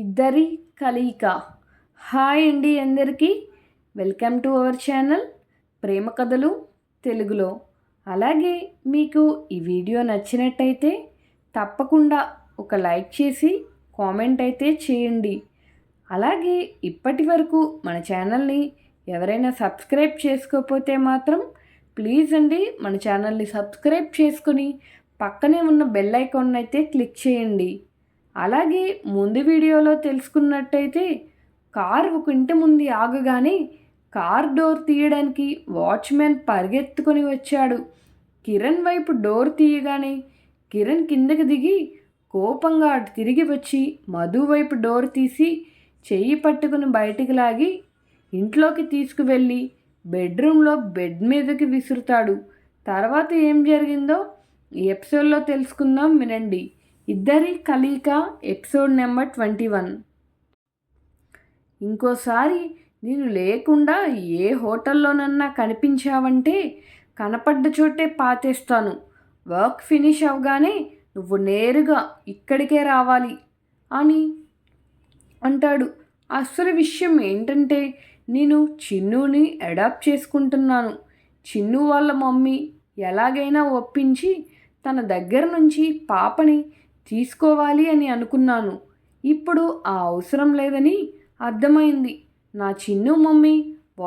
ఇద్దరి కలయిక. హాయ్ అండి అందరికీ, వెల్కమ్ టు అవర్ ఛానల్ ప్రేమ కథలు తెలుగులో. అలాగే మీకు ఈ వీడియో నచ్చినట్టయితే తప్పకుండా ఒక లైక్ చేసి కామెంట్ అయితే చేయండి. అలాగే ఇప్పటి వరకు మన ఛానల్ని ఎవరైనా సబ్స్క్రైబ్ చేసుకోకపోతే మాత్రం ప్లీజ్ అండి మన ఛానల్ని సబ్స్క్రైబ్ చేసుకుని పక్కనే ఉన్న బెల్ ఐకాన్ అయితే క్లిక్ చేయండి. అలాగే ముందు వీడియోలో తెలుసుకున్నట్టయితే కార్ ఒక ఇంటి ముందు ఆగగానే కార్ డోర్ తీయడానికి వాచ్మెన్ పరిగెత్తుకొని వచ్చాడు. కిరణ్ వైపు డోర్ తీయగానే కిరణ్ కిందకి దిగి కోపంగా అటు తిరిగి వచ్చి మధు వైపు డోర్ తీసి చెయ్యి పట్టుకుని బయటికి లాగి ఇంట్లోకి తీసుకువెళ్ళి బెడ్రూమ్లో బెడ్ మీదకి విసురుతాడు. తర్వాత ఏం జరిగిందో ఈ ఎపిసోడ్లో తెలుసుకుందాం, వినండి. ఇద్దరి కలయిక ఎపిసోడ్ నెంబర్ 21. ఇంకోసారి నేను లేకుండా ఏ హోటల్లోనన్నా కనిపించావంటే కనపడ్డ చోటే పాతేస్తాను. వర్క్ ఫినిష్ అవగానే నువ్వు నేరుగా ఇక్కడికే రావాలి అని అంటాడు. అసలు విషయం ఏంటంటే నేను చిన్నుని అడాప్ట్ చేసుకుంటున్నాను. చిన్ను వాళ్ళ మమ్మీ ఎలాగైనా ఒప్పించి తన దగ్గర నుంచి పాపని తీసుకోవాలి అని అనుకున్నాను. ఇప్పుడు ఆ అవసరం లేదని అర్థమైంది. నా చిన్ను మమ్మీ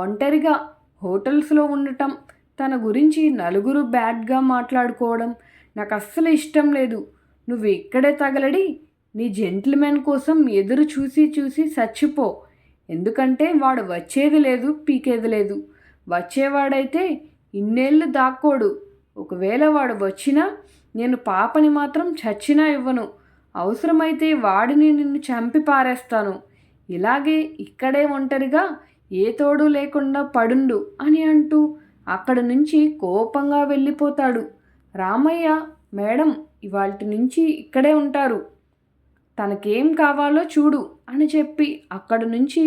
ఒంటరిగా హోటల్స్లో ఉండటం, తన గురించి నలుగురు బ్యాడ్గా మాట్లాడుకోవడం నాకు అస్సలు ఇష్టం లేదు. నువ్వు ఇక్కడే తగలడి నీ జెంటిల్మెన్ కోసం ఎదురు చూసి చూసి చచ్చిపో. ఎందుకంటే వాడు వచ్చేది లేదు, పీకేది లేదు. వచ్చేవాడైతే ఇన్నేళ్ళు దాక్కోడు. ఒకవేళ వాడు వచ్చినా నేను పాపని మాత్రం చచ్చినా ఇవ్వను. అవసరమైతే వాడిని నిన్ను చంపి పారేస్తాను. ఇలాగే ఇక్కడే ఒంటరిగా ఏ తోడు లేకుండా పడుండు అని అంటూ అక్కడి నుంచి కోపంగా వెళ్ళిపోతాడు. రామయ్య మేడం ఇవాల్టి నుంచి ఇక్కడే ఉంటారు, తనకేం కావాలో చూడు అని చెప్పి అక్కడి నుంచి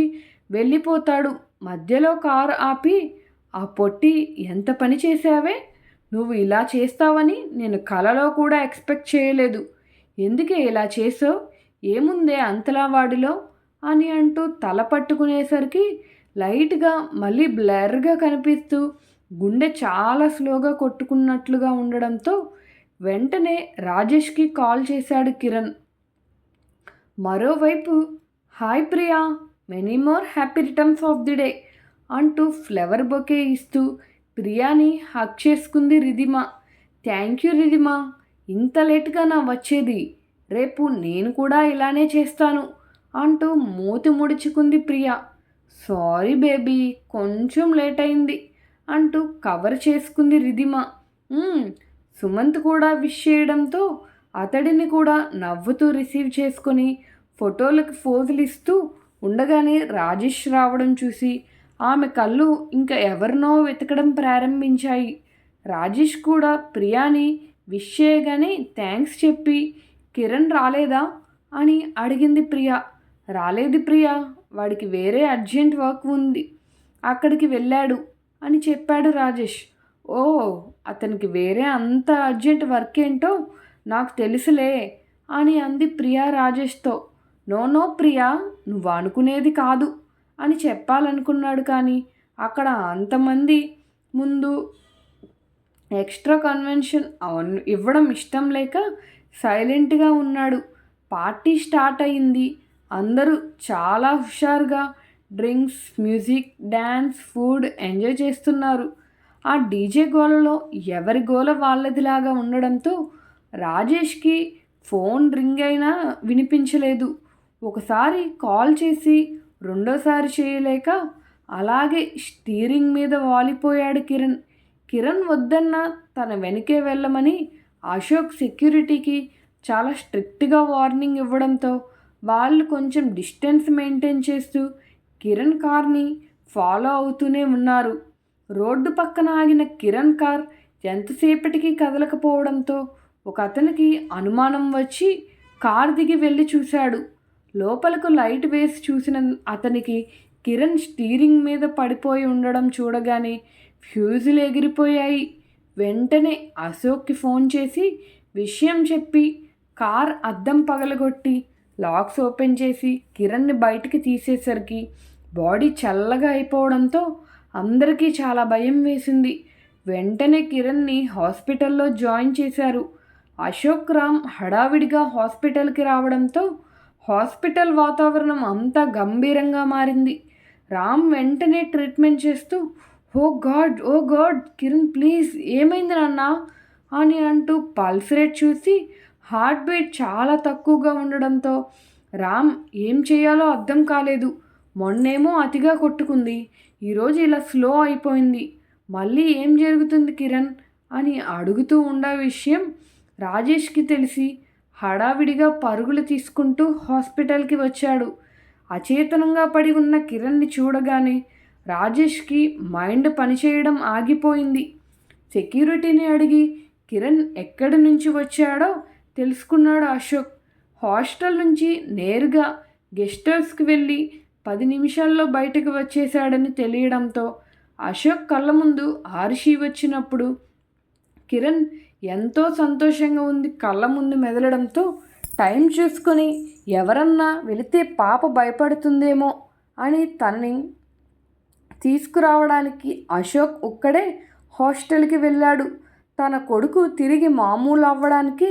వెళ్ళిపోతాడు. మధ్యలో కారు ఆపి, ఆ పొట్టి ఎంత పని చేశావే, నువ్వు ఇలా చేస్తావని నేను కలలో కూడా ఎక్స్పెక్ట్ చేయలేదు. ఎందుకే ఇలా చేసావు, ఏముందే అంతలా వాడిలో అని అంటూ తల పట్టుకునేసరికి లైట్గా మళ్ళీ బ్లర్గా కనిపిస్తూ గుండె చాలా స్లోగా కొట్టుకున్నట్లుగా ఉండడంతో వెంటనే రాజేష్కి కాల్ చేశాడు కిరణ్. మరోవైపు hi Priya, many more happy returns of the day అంటూ ఫ్లవర్ బొకే ఇస్తూ ప్రియాని హక్ చేసుకుంది రిధిమా. థ్యాంక్ యూ రిధిమా, ఇంత లేట్గా నా వచ్చేది, రేపు నేను కూడా ఇలానే చేస్తాను అంటూ మూతి ముడుచుకుంది ప్రియా. సారీ బేబీ, కొంచెం లేట్ అయింది అంటూ కవర్ చేసుకుంది రిధిమా. సుమంత్ కూడా విష్ చేయడంతో అతడిని కూడా నవ్వుతూ రిసీవ్ చేసుకొని ఫోటోలకు ఫోజులు ఇస్తూ ఉండగానే రాజేష్ రావడం చూసి ఆమె కళ్ళు ఇంకా ఎవరినో వెతకడం ప్రారంభించాయి. రాజేష్ కూడా ప్రియాని విష్ చేయగానే థ్యాంక్స్ చెప్పి కిరణ్ రాలేదా అని అడిగింది ప్రియా. రాలేదు ప్రియా, వాడికి వేరే అర్జెంట్ వర్క్ ఉంది, అక్కడికి వెళ్ళాడు అని చెప్పాడు రాజేష్. ఓ, అతనికి వేరే అంత అర్జెంట్ వర్క్ ఏంటో నాకు తెలుసులే అని అంది ప్రియా రాజేష్తో. నో ప్రియా, నువ్వు అనుకునేది కాదు అని చెప్పాలనుకున్నాడు. కానీ అక్కడ అంతమంది ముందు ఎక్స్ట్రా కన్వెన్షన్ ఇవ్వడం ఇష్టం లేక సైలెంట్గా ఉన్నాడు. పార్టీ స్టార్ట్ అయింది. అందరూ చాలా హుషారుగా drinks, music, dance, food enjoy చేస్తున్నారు. ఆ డీజే గోలలో ఎవరి గోల వాళ్ళదిలాగా ఉండడంతో రాజేష్కి ఫోన్ రింగ్ అయినా వినిపించలేదు. ఒకసారి కాల్ చేసి రెండోసారి చేయలేక అలాగే స్టీరింగ్ మీద వాలిపోయాడు కిరణ్. కిరణ్ వద్దన్న తన వెనకే వెళ్ళమని అశోక్ సెక్యూరిటీకి చాలా స్ట్రిక్ట్గా వార్నింగ్ ఇవ్వడంతో వాళ్ళు కొంచెం డిస్టెన్స్ మెయింటైన్ చేస్తూ కిరణ్ కార్ని ఫాలో అవుతూనే ఉన్నారు. రోడ్డు పక్కన ఆగిన కిరణ్ కార్ ఎంతసేపటికి కదలకపోవడంతో ఒక అతనికి అనుమానం వచ్చి కార్ దిగి వెళ్ళి చూశాడు. లోపలకు లైట్ వేసి చూసిన అతనికి కిరణ్ స్టీరింగ్ మీద పడిపోయి ఉండడం చూడగానే ఫ్యూజులు ఎగిరిపోయాయి. వెంటనే అశోక్కి ఫోన్ చేసి విషయం చెప్పి కార్ అద్దం పగలగొట్టి లాక్స్ ఓపెన్ చేసి కిరణ్ని బయటికి తీసేసరికి బాడీ చల్లగా అయిపోవడంతో అందరికీ చాలా భయం వేసింది. వెంటనే కిరణ్ని హాస్పిటల్లో జాయిన్ చేశారు. అశోక్ రామ్ హడావిడిగా హాస్పిటల్కి రావడంతో హాస్పిటల్ వాతావరణం అంతా గంభీరంగా మారింది. రామ్ వెంటనే ట్రీట్మెంట్ చేస్తూ ఓ గాడ్ కిరణ్ ప్లీజ్ ఏమైంది నాన్న అని అంటూ పల్స్ రేట్ చూసి హార్ట్ బీట్ చాలా తక్కువగా ఉండడంతో రామ్ ఏం చేయాలో అర్థం కాలేదు. మొన్నేమో అతిగా కొట్టుకుంది, ఈరోజు ఇలా స్లో అయిపోయింది, మళ్ళీ ఏం జరుగుతుంది కిరణ్ అని అడుగుతూ ఉన్న విషయం రాజేష్కి తెలిసి హడావిడిగా పరుగులు తీసుకుంటూ హాస్పిటల్కి వచ్చాడు. అచేతనంగా పడి ఉన్న కిరణ్ని చూడగానే రాజేష్కి మైండ్ పనిచేయడం ఆగిపోయింది. సెక్యూరిటీని అడిగి కిరణ్ ఎక్కడి నుంచి వచ్చాడో తెలుసుకున్నాడు అశోక్. హాస్టల్ నుంచి నేరుగా గెస్ట్ హౌస్కి వెళ్ళి 10 నిమిషాల్లో బయటకు వచ్చేశాడని తెలియడంతో అశోక్ కళ్ళ ముందు ఆర్షి వచ్చినప్పుడు కిరణ్ ఎంతో సంతోషంగా ఉంది కళ్ళ ముందు మెదలడంతో టైం చూసుకొని ఎవరన్నా వెళితే పాప భయపడుతుందేమో అని తనని తీసుకురావడానికి అశోక్ ఒక్కడే హాస్టల్కి వెళ్ళాడు. తన కొడుకు తిరిగి మామూలు అవ్వడానికి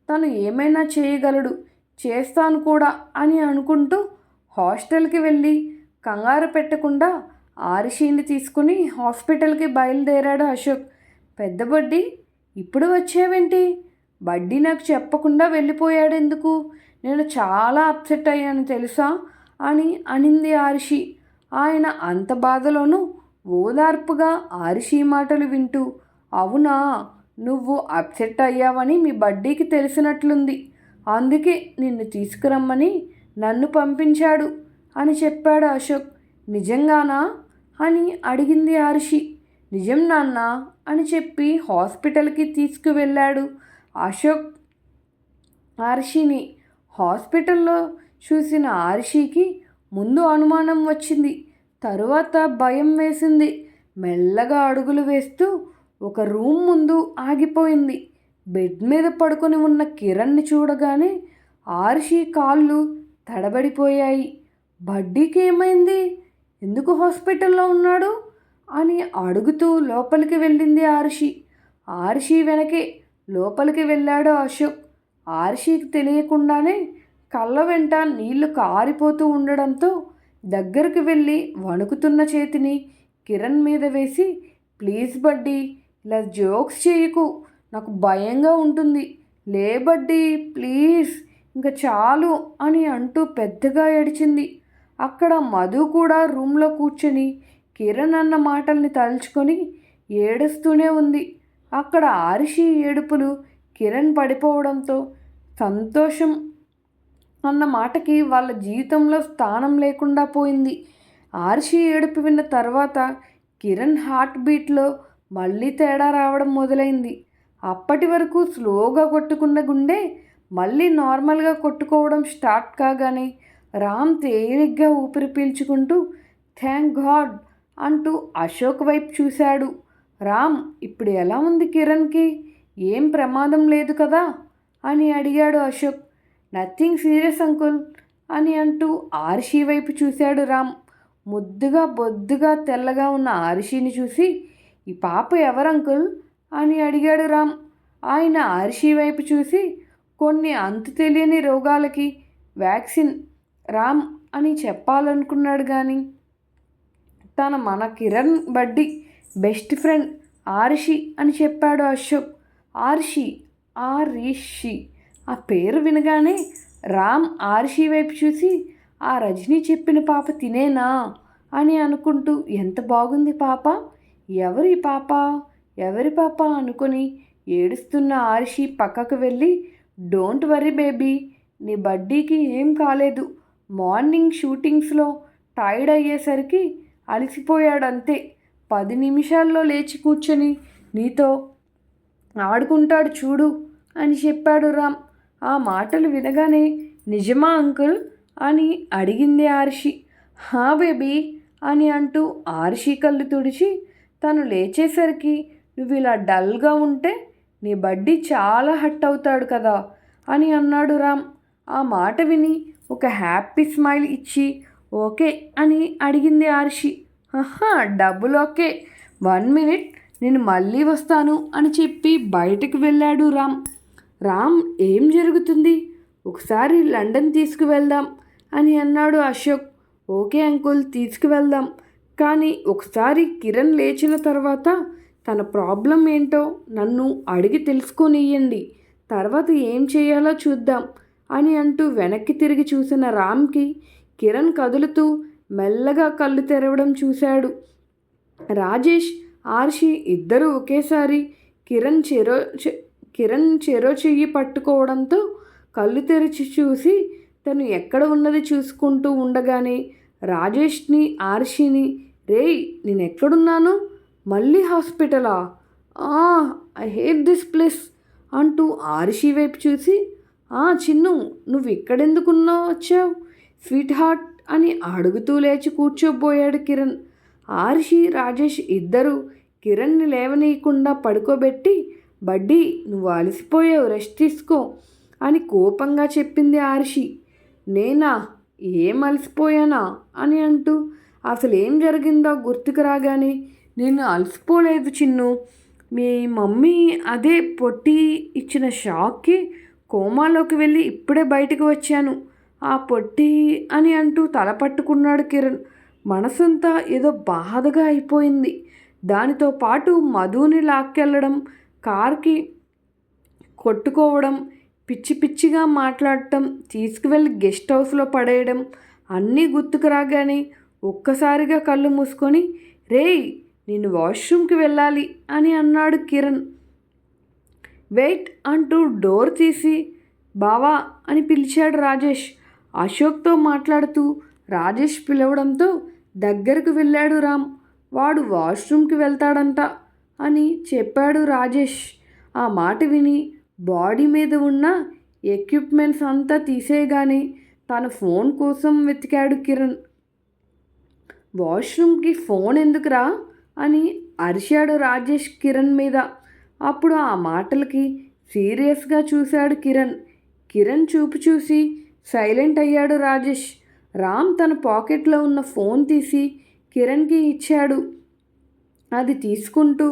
తను ఏమైనా చేయగలడు, చేస్తాను కూడా అని అనుకుంటూ హాస్టల్కి వెళ్ళి కంగారు పెట్టకుండా ఆరుషిని తీసుకుని హాస్పిటల్కి బయలుదేరాడు అశోక్. పెద్ద బడ్డీ ఇప్పుడు వచ్చేవేంటి? బడ్డీ నాకు చెప్పకుండా వెళ్ళిపోయాడెందుకు? నేను చాలా అప్సెట్ అయ్యాను తెలుసా అని అనింది ఆరుషి. ఆయన అంత బాధలోనూ ఓదార్పుగా ఆరుషి మాటలు వింటూ, అవునా, నువ్వు అప్సెట్ అయ్యావని మీ బడ్డీకి తెలిసినట్లుంది, అందుకే నిన్ను తీసుకురమ్మని నన్ను పంపించాడు అని చెప్పాడు అశోక్. నిజంగానా అని అడిగింది ఆరుషి. నిజం నాన్న అని చెప్పి హాస్పిటల్కి తీసుకువెళ్ళాడు అశోక్ ఆరుషిని. హాస్పిటల్లో చూసిన ఆరుషికి ముందు అనుమానం వచ్చింది, తరువాత భయం వేసింది. మెల్లగా అడుగులు వేస్తూ ఒక రూమ్ ముందు ఆగిపోయింది. బెడ్ మీద పడుకొని ఉన్న కిరణ్ని చూడగానే ఆరుషి కాళ్ళు తడబడిపోయాయి. బడ్డీకి ఏమైంది? ఎందుకు హాస్పిటల్లో ఉన్నాడు అని అడుగుతూ లోపలికి వెళ్ళింది ఆరుషి. ఆరుషి వెనకే లోపలికి వెళ్ళాడు అశోక్. ఆరుషికి తెలియకుండానే కళ్ళ వెంట నీళ్లు కారిపోతూ ఉండడంతో దగ్గరికి వెళ్ళి వణుకుతున్న చేతిని కిరణ్ మీద వేసి, ప్లీజ్ బడ్డీ ఇలా జోక్స్ చేయకు, నాకు భయంగా ఉంటుంది, లే బడ్డీ ప్లీజ్, ఇంకా చాలు అని అంటూ పెద్దగా ఏడ్చింది. అక్కడ మధు కూడా రూమ్లో కూర్చొని కిరణ్ అన్న మాటల్ని తలుచుకొని ఏడుస్తూనే ఉంది. అక్కడ ఆరుషి ఏడుపులు కిరణ్ పడిపోవడంతో సంతోషం అన్న మాటకి వాళ్ళ జీవితంలో స్థానం లేకుండా పోయింది. ఆరుషి ఏడుపు విన్న తర్వాత కిరణ్ హార్ట్ బీట్లో మళ్ళీ తేడా రావడం మొదలైంది. అప్పటి వరకు స్లోగా కొట్టుకున్న గుండె మళ్ళీ నార్మల్గా కొట్టుకోవడం స్టార్ట్ కాగానే రామ్ తేలిగ్గా ఊపిరి పీల్చుకుంటూ థ్యాంక్ గాడ్ అంటూ అశోక్ వైపు చూశాడు. రామ్, ఇప్పుడు ఎలా ఉంది కిరణ్కి? ఏం ప్రమాదం లేదు కదా అని అడిగాడు అశోక్. నథింగ్ సీరియస్ అంకుల్ అని అంటూ ఆరుషి వైపు చూశాడు రామ్. ముద్దుగా బొద్దుగా తెల్లగా ఉన్న ఆరుషిని చూసి, ఈ పాప ఎవరు అంకుల్ అని అడిగాడు రామ్. ఆయన ఆరుషి వైపు చూసి, కొన్ని అంతు తెలియని రోగాలకి వ్యాక్సిన్ రామ్ అని చెప్పాలనుకున్నాడు కానీ మన కిరణ్ బడ్డీ బెస్ట్ ఫ్రెండ్ ఆరుషి అని చెప్పాడు అశోక్. ఆరుషి ఆ పేరు వినగానే రామ్ ఆరుషి వైపు చూసి, ఆ రజనీ చెప్పిన పాప తినేనా అని అనుకుంటూ, ఎంత బాగుంది పాప, ఎవరి పాప అనుకొని ఏడుస్తున్న ఆరుషి పక్కకు వెళ్ళి, డోంట్ వరీ బేబీ, నీ బడ్డీకి ఏం కాలేదు, మార్నింగ్ షూటింగ్స్లో టైర్డ్ అయ్యేసరికి అలసిపోయాడంతే, 10 నిమిషాల్లో లేచి కూర్చొని నీతో ఆడుకుంటాడు చూడు అని చెప్పాడు రామ్. ఆ మాటలు వినగానే నిజమా అంకుల్ అని అడిగింది ఆరుషి. హా బేబీ అని అంటూ ఆరుషి కళ్ళు తుడిచి, తను లేచేసరికి నువ్వు ఇలా డల్గా ఉంటే నీ బడ్డీ చాలా హట్ అవుతాడు కదా అని అన్నాడు రామ్. ఆ మాట విని ఒక హ్యాపీ స్మైల్ ఇచ్చి ఓకే అని అడిగింది ఆర్షి. ఆహా, డబ్బులు ఓకే, 1 మినిట్, నేను మళ్ళీ వస్తాను అని చెప్పి బయటకు వెళ్ళాడు రామ్. రామ్, ఏం జరుగుతుంది? ఒకసారి లండన్ తీసుకువెళ్దాం అని అన్నాడు అశోక్. Okay uncle, తీసుకువెళ్దాం. కానీ ఒకసారి కిరణ్ లేచిన తర్వాత తన ప్రాబ్లం ఏంటో నన్ను అడిగి తెలుసుకొనియండి, తర్వాత ఏం చేయాలో చూద్దాం అని అంటూ వెనక్కి తిరిగి చూసిన రామ్కి కిరణ్ కదులుతూ మెల్లగా కళ్ళు తెరవడం చూశాడు. రాజేష్, ఆర్షి ఇద్దరూ ఒకేసారి కిరణ్ చెరో చెయ్యి పట్టుకోవడంతో కళ్ళు తెరిచి చూసి తను ఎక్కడ ఉన్నది చూసుకుంటూ ఉండగానే రాజేష్ని, ఆర్షిని, రేయ్ నేను ఎక్కడున్నాను, మళ్ళీ హాస్పిటలా, ఐ హేట్ దిస్ ప్లేస్ అంటూ ఆర్షి వైపు చూసి, చిన్ను నువ్వు ఇక్కడెందుకున్నావు వచ్చావు స్వీట్ హార్ట్ అని అడుగుతూ లేచి కూర్చోబోయాడు కిరణ్. ఆర్షి, రాజేష్ ఇద్దరూ కిరణ్ని లేవనీయకుండా పడుకోబెట్టి, బడ్డీ నువ్వు అలసిపోయావు, రెస్ట్ తీసుకో అని కోపంగా చెప్పింది ఆర్షి. నేనా, ఏం అలసిపోయానా అని అంటూ అసలు ఏం జరిగిందో గుర్తుకు రాగానే, నేను అలసిపోలేదు చిన్ను, మీ మమ్మీ అదే పొట్టి ఇచ్చిన షాక్కి కోమాలోకి వెళ్ళి ఇప్పుడే బయటకు వచ్చాను, ఆ పొట్టి అని అంటూ తల పట్టుకున్నాడు కిరణ్. మనసంతా ఏదో బాధగా అయిపోయింది. దానితో పాటు మధుని లాక్కెళ్ళడం, కార్కి కొట్టుకోవడం, పిచ్చి పిచ్చిగా మాట్లాడటం, తీసుకువెళ్ళి గెస్ట్ హౌస్లో పడేయడం అన్నీ గుర్తుకు రాగానే ఒక్కసారిగా కళ్ళు మూసుకొని, రేయ్ నేను వాష్రూమ్కి వెళ్ళాలి అని అన్నాడు కిరణ్. వెయిట్ అంటూ డోర్ తీసి బావా అని పిలిచాడు రాజేష్. అశోక్తో మాట్లాడుతూ రాజేష్ పిలవడంతో దగ్గరకు వెళ్ళాడు రామ్. వాడు వాష్రూమ్కి వెళ్తాడంట అని చెప్పాడు రాజేష్. ఆ మాట విని బాడీ మీద ఉన్న ఎక్విప్మెంట్స్ అంతా తీసేయగానే తన ఫోన్ కోసం వెతికాడు కిరణ్. వాష్రూమ్కి ఫోన్ ఎందుకురా అని అరిచాడు రాజేష్ కిరణ్ మీద. అప్పుడు ఆ మాటలకి సీరియస్గా చూశాడు కిరణ్. కిరణ్ చూపు చూసి సైలెంట్ అయ్యాడు రాజేష్. రామ్ తన పాకెట్లో ఉన్న ఫోన్ తీసి కిరణ్కి ఇచ్చాడు. అది తీసుకుంటూ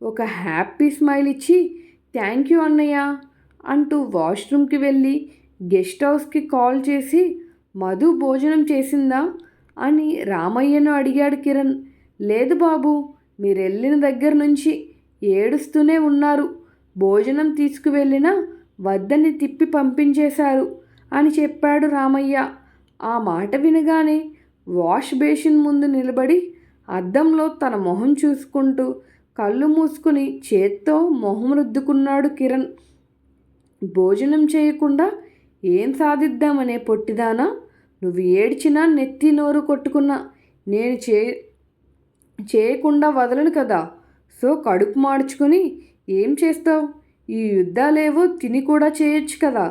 ఒక హ్యాపీ స్మైల్ ఇచ్చి, థ్యాంక్ యూ అన్నయ్య అంటూ వాష్రూమ్కి వెళ్ళి గెస్ట్ హౌస్కి కాల్ చేసి, మధు భోజనం చేసిందా అని రామయ్యను అడిగాడు కిరణ్. లేదు బాబు, మీరు వెళ్ళిన దగ్గర నుంచి ఏడుస్తూనే ఉన్నారు, భోజనం తీసుకువెళ్ళినా వద్దని తిప్పి పంపించేశారు అని చెప్పాడు రామయ్య. ఆ మాట వినగానే వాష్ బేసిన్ ముందు నిలబడి అద్దంలో తన మొహం చూసుకుంటూ కళ్ళు మూసుకుని చేత్తో మొహం రుద్దుకున్నాడు కిరణ్. భోజనం చేయకుండా ఏం సాధిద్దామనే పొట్టిదానా, నువ్వు ఏడ్చినా నెత్తి నోరు కొట్టుకున్నా నేను చేయకుండా వదలను కదా, సో కడుపు మార్చుకుని ఏం చేస్తావు, ఈ యుద్ధాలేవో తిని కూడా చేయొచ్చు కదా,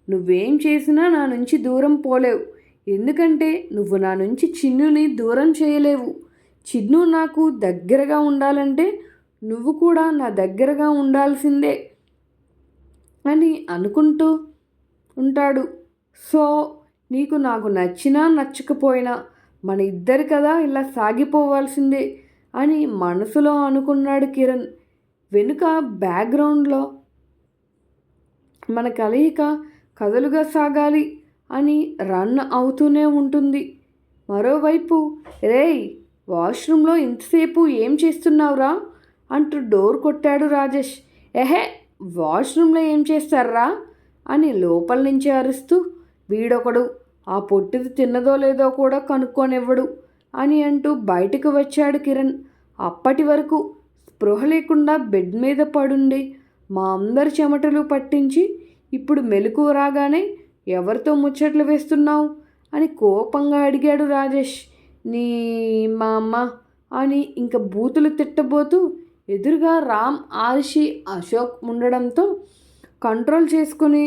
నువ్వేం చేసినా నా నుంచి దూరం పోలేవు, ఎందుకంటే నువ్వు నా నుంచి చిన్నుని దూరం చేయలేవు, చిన్ను నాకు దగ్గరగా ఉండాలంటే నువ్వు కూడా నా దగ్గరగా ఉండాల్సిందే అని అనుకుంటూ ఉంటాడు. సో నీకు నాకు నచ్చినా నచ్చకపోయినా మన ఇద్దరు కదా ఇలా సాగిపోవాల్సిందే అని మనసులో అనుకున్నాడు కిరణ్. వెనుక బ్యాక్గ్రౌండ్లో మన కలయిక కథలుగా సాగాలి అని రన్ అవుతూనే ఉంటుంది. మరోవైపు, రేయ్ వాష్రూమ్లో ఇంతసేపు ఏం చేస్తున్నావురా అంటూ డోర్ కొట్టాడు రాజేష్. ఎహే, వాష్రూమ్లో ఏం చేస్తారా అని లోపల నుంచి అరుస్తూ, వీడొకడు ఆ పొట్టిది తిన్నదో లేదో కూడా కనుక్కోనివ్వడు అని అంటూ బయటకు వచ్చాడు కిరణ్. అప్పటి వరకు స్పృహ లేకుండా బెడ్ మీద పడుండి మా అందరి చెమటలు పట్టించి ఇప్పుడు మెలకువ రాగానే ఎవరితో ముచ్చట్లు వేస్తున్నావు అని కోపంగా అడిగాడు రాజేష్. నీ మా అమ్మ అని ఇంక బూతులు తిట్టబోతూ ఎదురుగా రామ్, ఆర్షి, అశోక్ ఉండడంతో కంట్రోల్ చేసుకుని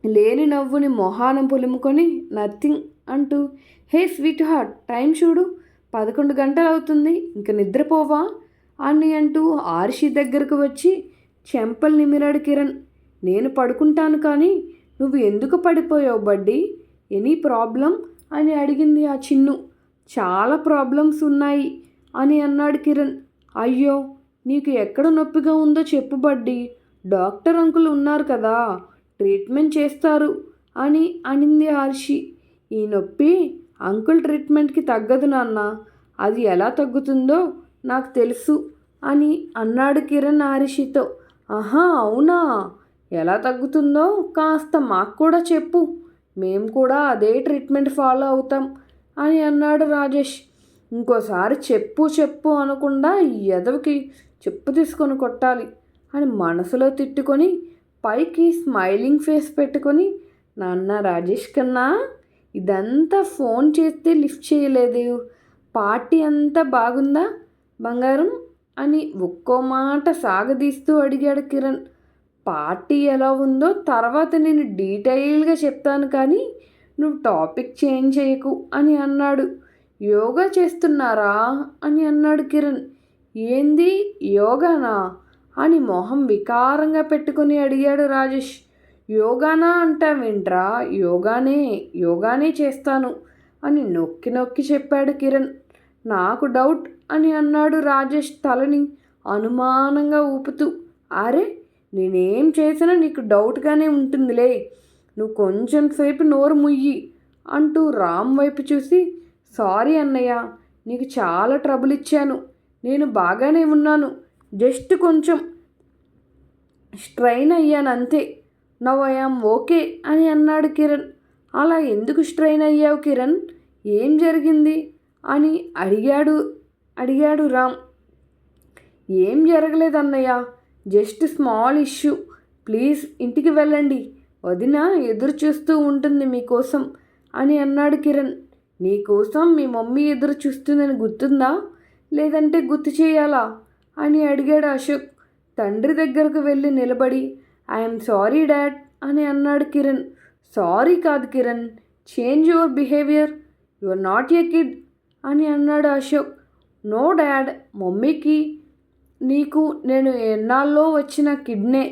లేని నవ్వుని మొహాన పులుముకొని నథింగ్ అంటూ, హే స్వీట్ హార్ట్, టైం చూడు, 11 గంటలు అవుతుంది, ఇంక నిద్రపోవా అని అంటూ ఆర్షి దగ్గరకు వచ్చి చెంపలు నిమిరాడు కిరణ్. నేను పడుకుంటాను కానీ నువ్వు ఎందుకు పడిపోయావు బడ్డీ? ఎనీ ప్రాబ్లం అని అడిగింది ఆ చిన్ను. చాలా ప్రాబ్లమ్స్ ఉన్నాయి అని అన్నాడు కిరణ్. అయ్యో, నీకు ఎక్కడ నొప్పిగా ఉందో చెప్పు బడ్డీ, డాక్టర్ అంకుల్ ఉన్నారు కదా, ట్రీట్మెంట్ చేస్తారు అని అనింది హర్షి. ఈ నొప్పి అంకుల్ ట్రీట్మెంట్కి తగ్గదు నాన్న, అది ఎలా తగ్గుతుందో నాకు తెలుసు అని అన్నాడు కిరణ్ హర్షితో. ఆహా, అవునా, ఎలా తగ్గుతుందో కాస్త మాకు కూడా చెప్పు, మేము కూడా అదే ట్రీట్మెంట్ ఫాలో అవుతాం అని అన్నాడు రాజేష్. ఇంకోసారి చెప్పు చెప్పు అనకుండా ఈ ఎదవికి చెప్పు తీసుకొని కొట్టాలి అని మనసులో తిట్టుకొని పైకి స్మైలింగ్ ఫేస్ పెట్టుకొని, నాన్న రాజేష్ కన్నా ఇదంతా ఫోన్ చేస్తే లిఫ్ట్ చేయలేదు, పార్టీ అంతా బాగుందా బంగారం అని ఒక్కో మాట సాగదీస్తూ అడిగాడు కిరణ్. పార్టీ ఎలా ఉందో తర్వాత నేను డీటెయిల్గా చెప్తాను, కానీ నువ్వు టాపిక్ చేంజ్ చేయకు అని అన్నాడు. యోగా చేస్తున్నారా అని అన్నాడు కిరణ్. ఏంది యోగానా అని మొహం వికారంగా పెట్టుకుని అడిగాడు రాజేష్. యోగానా అంటావేంట్రా? యోగానే చేస్తాను అని నొక్కి నొక్కి చెప్పాడు కిరణ్. నాకు డౌట్ అని అన్నాడు రాజేష్ తలని అనుమానంగా ఊపుతూ. అరే, నేనేం చేసినా నీకు డౌట్గానే ఉంటుందిలే, నువ్వు కొంచెం సేపు నోరు ముయ్యి అంటూ రామ్ వైపు చూసి, సారీ అన్నయ్య, నీకు చాలా ట్రబుల్ ఇచ్చాను, నేను బాగానే ఉన్నాను, జస్ట్ కొంచెం స్ట్రైన్ అయ్యాను అంతే, నవ్ ఐయామ్ ఓకే అని అన్నాడు కిరణ్. అలా ఎందుకు స్ట్రైన్ అయ్యావు కిరణ్, ఏం జరిగింది అని అడిగాడు రామ్. ఏం జరగలేదన్నయ్య, జస్ట్ స్మాల్ ఇష్యూ, ప్లీజ్ ఇంటికి వెళ్ళండి, వదిన ఎదురు చూస్తూ ఉంటుంది మీకోసం అని అన్నాడు కిరణ్. నీకోసం మీ మమ్మీ ఎదురు చూస్తుందని గుర్తుందా, లేదంటే గుర్తు చేయాలా అని అడిగాడు అశోక్. తండ్రి దగ్గరకు వెళ్ళి నిలబడి ఐఎమ్ సారీ డాడ్ అని అన్నాడు కిరణ్. సారీ కాదు Kiran, change your behaviour, you are not a kid అని అన్నాడు అశోక్. నో డాడ్, మమ్మీకి నీకు నేను ఎన్నాళ్ళలో వచ్చిన కిడ్నే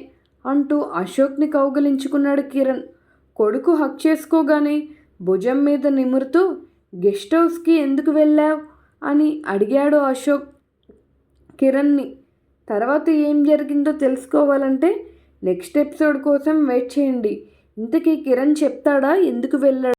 అంటూ అశోక్ని కౌగిలించుకున్నాడు కిరణ్. కొడుకు హక్ చేసుకోగానే భుజం మీద నిమురుతూ, గెస్ట్ హౌస్కి ఎందుకు వెళ్ళావు అని అడిగాడు అశోక్ కిరణ్ని. తర్వాత ఏం జరిగిందో తెలుసుకోవాలంటే నెక్స్ట్ ఎపిసోడ్ కోసం వెయిట్ చేయండి. ఇంతకీ కిరణ్ చెప్తాడా ఎందుకు వెళ్ళాడు?